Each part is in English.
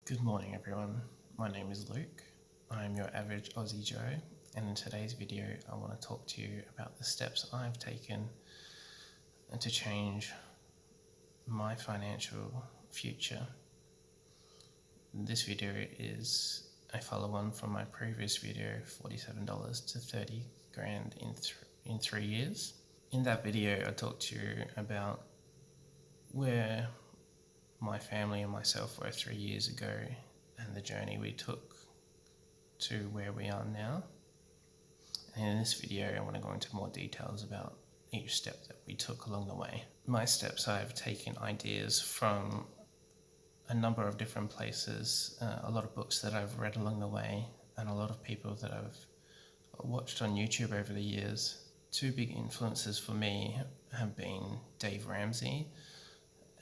Good morning everyone, my name is Luke. I'm your average Aussie Joe, and in today's video I want to talk to you about the steps I've taken to change my financial future. This video is a follow-on from my previous video, $47 to 30 grand in 3 years. In that video I talked to you about where my family and myself were 3 years ago and the journey we took to where we are now. And in this video I want to go into more details about each step that we took along the way. My steps, I've taken ideas from a number of different places, a lot of books that I've read along the way, and a lot of people that I've watched on YouTube over the years. Two big influences for me have been Dave Ramsey,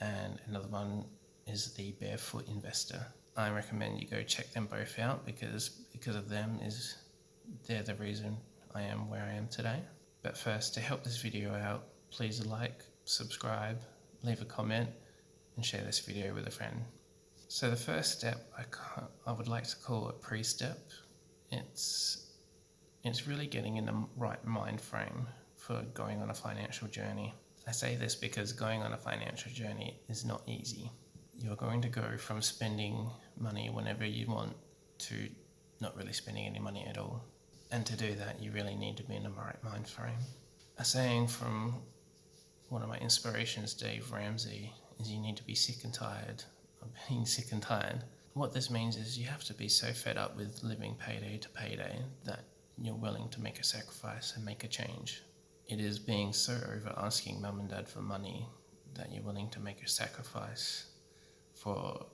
and another one is the Barefoot Investor. I recommend you go check them both out because of them they're the reason I am where I am today. But first, to help this video out, please like, subscribe, leave a comment and share this video with a friend. So the first step I would like to call a pre-step. It's really getting in the right mind frame for going on a financial journey. I say this because going on a financial journey is not easy. You're going to go from spending money whenever you want to not really spending any money at all. And to do that, you really need to be in the right mind frame. A saying from one of my inspirations, Dave Ramsey, is you need to be sick and tired of being sick and tired. What this means is you have to be so fed up with living payday to payday that you're willing to make a sacrifice and make a change. It is being so over asking mum and dad for money that you're willing to make a sacrifice for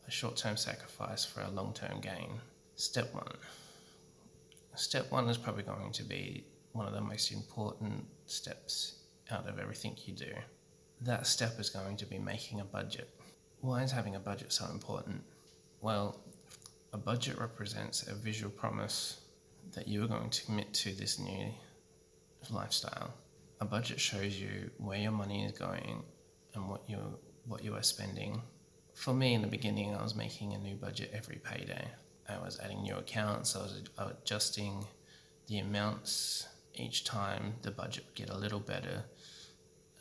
a short-term sacrifice for a long-term gain. Step one. Step one is probably going to be one of the most important steps out of everything you do. That step is going to be making a budget. Why is having a budget so important? Well, a budget represents a visual promise that you are going to commit to this new lifestyle. A budget shows you where your money is going and what you are spending. For me, in the beginning, I was making a new budget every payday. I was adding new accounts, I was adjusting the amounts each time. The budget would get a little better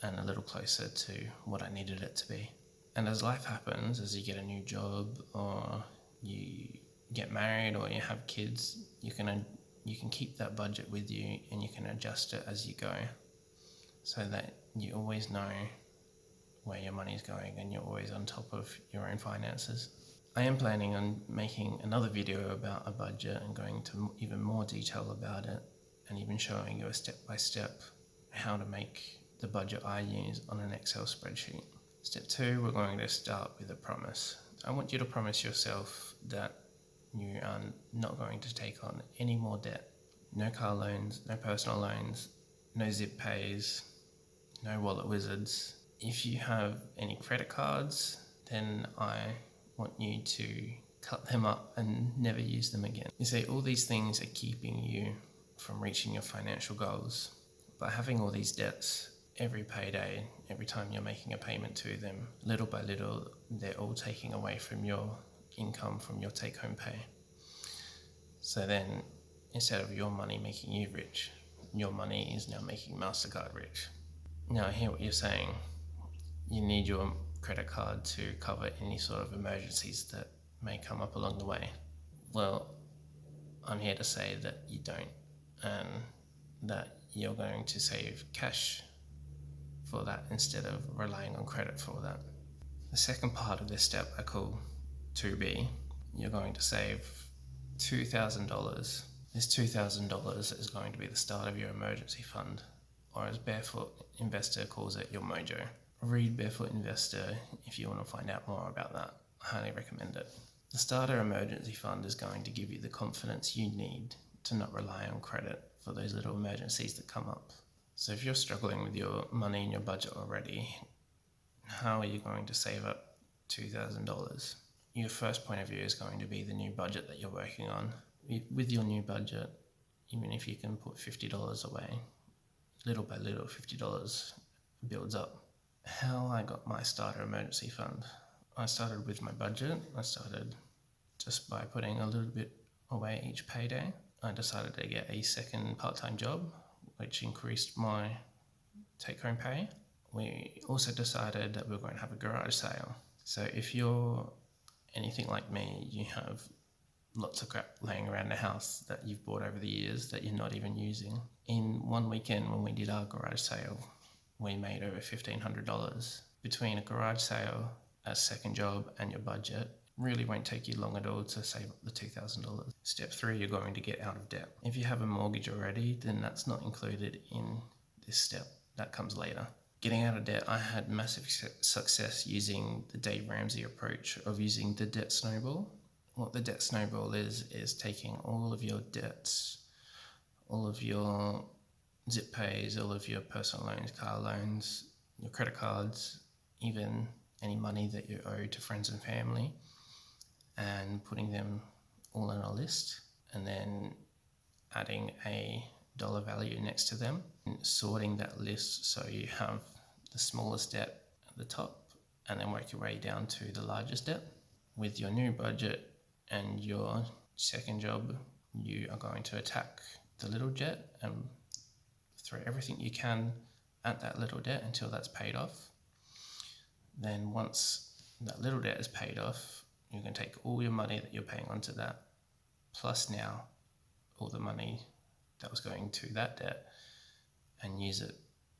and a little closer to what I needed it to be. And as life happens, as you get a new job or you get married or you have kids, you can keep that budget with you and you can adjust it as you go so that you always know where your money is going and you're always on top of your own finances. I am planning on making another video about a budget and going into even more detail about it and even showing you a step-by-step how to make the budget I use on an Excel spreadsheet. Step two, we're going to start with a promise. I want you to promise yourself that you are not going to take on any more debt. No car loans, no personal loans, no zip pays, no wallet wizards. If you have any credit cards, then I want you to cut them up and never use them again. You see, all these things are keeping you from reaching your financial goals. By having all these debts, every payday, every time you're making a payment to them, little by little, they're all taking away from your income, from your take-home pay. So then, instead of your money making you rich, your money is now making MasterCard rich. Now I hear what you're saying. You need your credit card to cover any sort of emergencies that may come up along the way. Well, I'm here to say that you don't, and that you're going to save cash for that instead of relying on credit for that. The second part of this step I call 2B. You're going to save $2,000. This $2,000 is going to be the start of your emergency fund, or as Barefoot Investor calls it, your mojo. Read Barefoot Investor if you want to find out more about that. I highly recommend it. The starter emergency fund is going to give you the confidence you need to not rely on credit for those little emergencies that come up. So if you're struggling with your money and your budget already, how are you going to save up $2,000? Your first point of view is going to be the new budget that you're working on. With your new budget, even if you can put $50 away, little by little, $50 builds up. How I got my starter emergency fund. I started with my budget. I started just by putting a little bit away each payday. I decided to get a second part-time job, which increased my take-home pay. We also decided that we were going to have a garage sale. So if you're anything like me, you have lots of crap laying around the house that you've bought over the years that you're not even using. In one weekend when we did our garage sale, we made over $1,500. Between a garage sale, a second job and your budget, really won't take you long at all to save up the $2,000. Step 3, you're going to get out of debt. If you have a mortgage already, then that's not included in this step. That comes later. Getting out of debt, I had massive success using the Dave Ramsey approach of using the debt snowball. What the debt snowball is taking all of your debts, all of your zip pays, all of your personal loans, car loans, your credit cards, even any money that you owe to friends and family, and putting them all on a list, and then adding a dollar value next to them, and sorting that list so you have the smallest debt at the top and then work your way down to the largest debt. With your new budget and your second job, you are going to attack the little debt and throw everything you can at that little debt until that's paid off. Then once that little debt is paid off, you can take all your money that you're paying onto that, plus now all the money that was going to that debt, and use it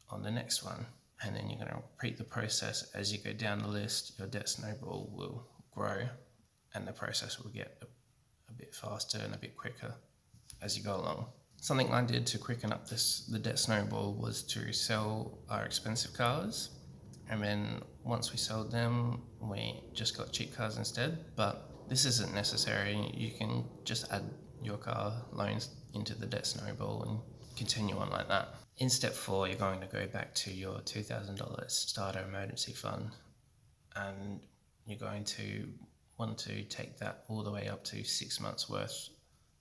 on the next one. And then you're going to repeat the process as you go down the list. Your debt snowball will grow and the process will get a bit faster and a bit quicker as you go along. Something I did to quicken up the debt snowball was to sell our expensive cars, and then once we sold them, we just got cheap cars instead. But this isn't necessary. You can just add your car loans into the debt snowball and continue on like that. In step 4, you're going to go back to your $2,000 starter emergency fund, and you're going to want to take that all the way up to 6 months worth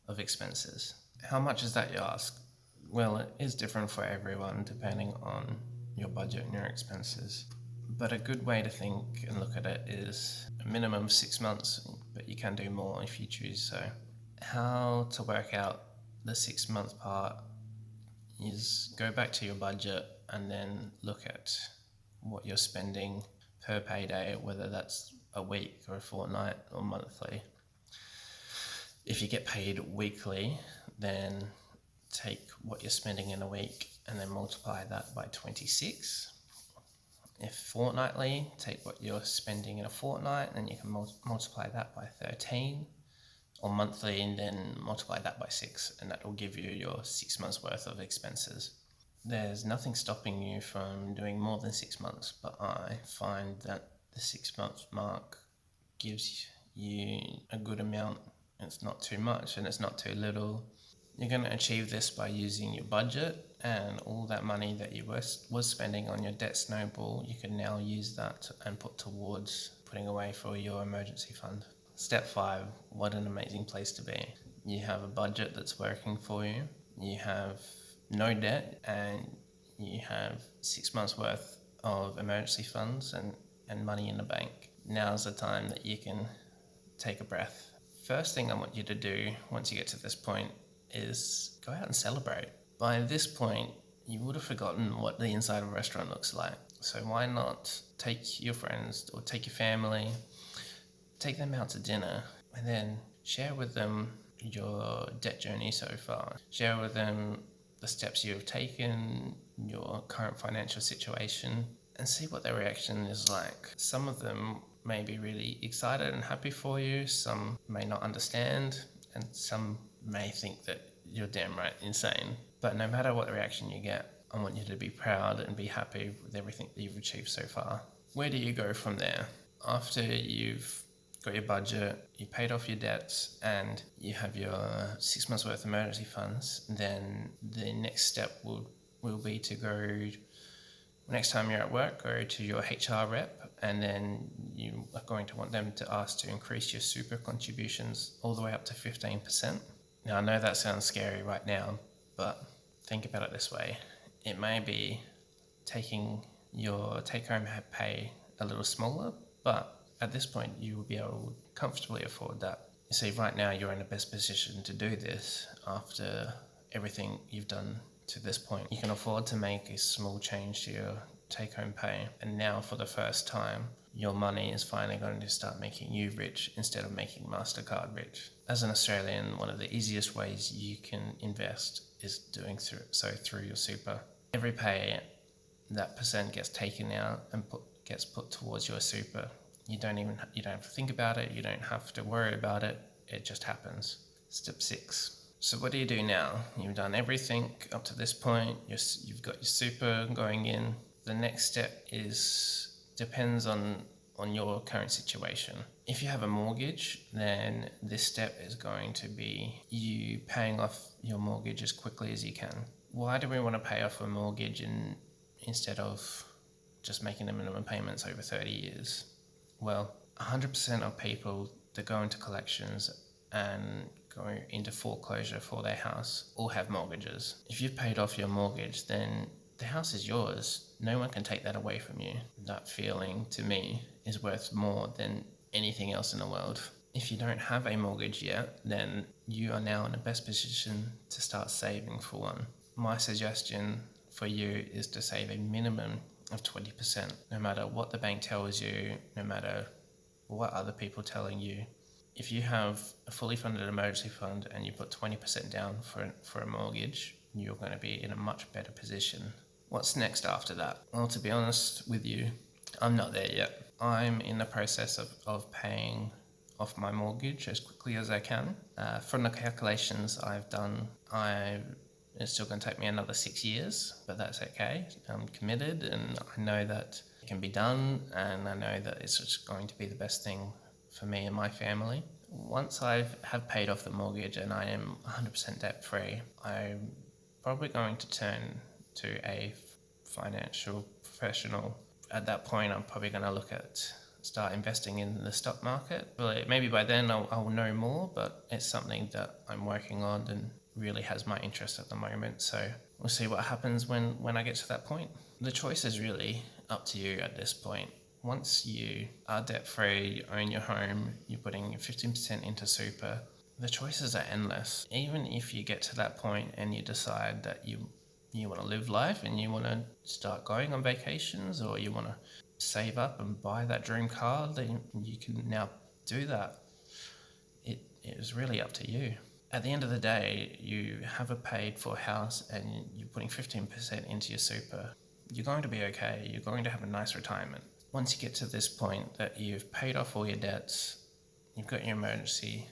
of expenses. How much is that, you ask? Well, it is different for everyone depending on your budget and your expenses. But a good way to think and look at it is a minimum of 6 months, but you can do more if you choose so. How to work out the 6 month part is go back to your budget and then look at what you're spending per payday, whether that's a week or a fortnight or monthly. If you get paid weekly, then take what you're spending in a week and then multiply that by 26. If fortnightly, take what you're spending in a fortnight and you can multiply that by 13. Or monthly, and then multiply that by 6, and that will give you your 6 months worth of expenses. There's nothing stopping you from doing more than 6 months, but I find that the 6 month mark gives you a good amount. It's not too much and it's not too little. You're going to achieve this by using your budget, and all that money that you was spending on your debt snowball, you can now use that and put towards putting away for your emergency fund. Step 5, what an amazing place to be. You have a budget that's working for you, you have no debt, and you have 6 months worth of emergency funds and money in the bank. Now's the time that you can take a breath. First thing I want you to do once you get to this point is go out and celebrate. By this point, you would have forgotten what the inside of a restaurant looks like. So why not take your friends or take your family, take them out to dinner, and then share with them your debt journey so far. Share with them the steps you have taken, your current financial situation, and see what their reaction is like. Some of them may be really excited and happy for you, some may not understand, and some may think that you're damn right insane. But no matter what reaction you get, I want you to be proud and be happy with everything that you've achieved so far. Where do you go from there? After you've got your budget, you paid off your debts, and you have your 6 months worth of emergency funds, then the next step will be to go, next time you're at work, go to your HR rep, and then you are going to want them to ask to increase your super contributions all the way up to 15%. Now, I know that sounds scary right now, but think about it this way. It may be taking your take-home pay a little smaller, but at this point you will be able to comfortably afford that. You see, right now you're in the best position to do this after everything you've done to this point. You can afford to make a small change to your take-home pay, and now for the first time your money is finally going to start making you rich instead of making MasterCard rich. As an Australian, one of the easiest ways you can invest is doing through your super. Every pay, that percent gets taken out and gets put towards your super. You don't have to think about it, you don't have to worry about it, it just happens. Step 6. So what do you do now? You've done everything up to this point, you've got your super going in. The next step depends on your current situation. If you have a mortgage, then this step is going to be you paying off your mortgage as quickly as you can. Why do we want to pay off a mortgage instead of just making the minimum payments over 30 years? Well, 100% of people that go into collections and go into foreclosure for their house all have mortgages. If you've paid off your mortgage, then the house is yours. No one can take that away from you. That feeling, to me, is worth more than anything else in the world. If you don't have a mortgage yet, then you are now in the best position to start saving for one. My suggestion for you is to save a minimum of 20%, no matter what the bank tells you, no matter what other people are telling you. If you have a fully funded emergency fund and you put 20% down for a mortgage, you're going to be in a much better position. What's next after that? Well, to be honest with you, I'm not there yet. I'm in the process of paying off my mortgage as quickly as I can. From the calculations I've done, it's still going to take me another 6 years, but that's okay. I'm committed and I know that it can be done, and I know that it's just going to be the best thing for me and my family. Once I have paid off the mortgage and I am 100% debt free, I'm probably going to turn to a financial professional. At that point, I'm probably going to start investing in the stock market. Well, maybe by then I'll know more, but it's something that I'm working on and really has my interest at the moment. So we'll see what happens when I get to that point. The choice is really up to you at this point. Once you are debt-free, you own your home, you're putting 15% into super, the choices are endless. Even if you get to that point and you decide that you want to live life and you want to start going on vacations, or you want to save up and buy that dream car, then you can now do that. It is really up to you. At the end of the day, you have a paid for house and you're putting 15% into your super. You're going to be okay. You're going to have a nice retirement. Once you get to this point that you've paid off all your debts, you've got your emergency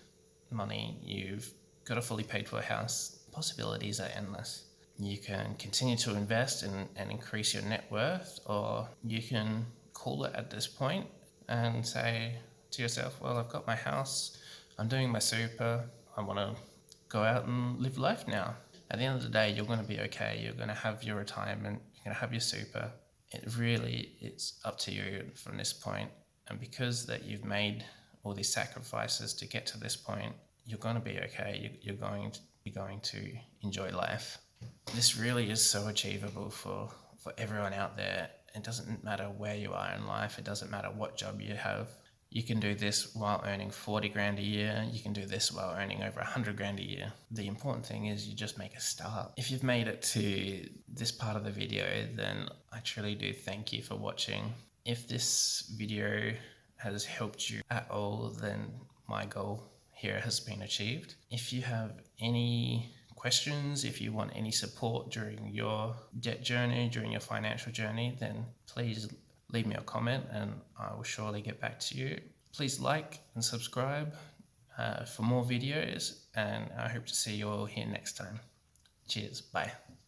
money, you've got a fully paid for house, possibilities are endless. You can continue to invest and increase your net worth, or you can call it at this point and say to yourself, well, I've got my house, I'm doing my super, I want to go out and live life now. At the end of the day, you're going to be okay. You're going to have your retirement, you're going to have your super. It's up to you from this point. And because that you've made all these sacrifices to get to this point, you're going to be okay. You're going to enjoy life. This really is so achievable for everyone out there. It doesn't matter where you are in life. It doesn't matter what job you have. You can do this while earning 40 grand a year. You can do this while earning over 100 grand a year. The important thing is you just make a start. If you've made it to this part of the video, then I truly do thank you for watching. If this video has helped you at all, then my goal here has been achieved. If you have any questions, if you want any support during your debt journey, during your financial journey, then please leave me a comment and I will surely get back to you. Please like and subscribe for more videos, and I hope to see you all here next time. Cheers, bye.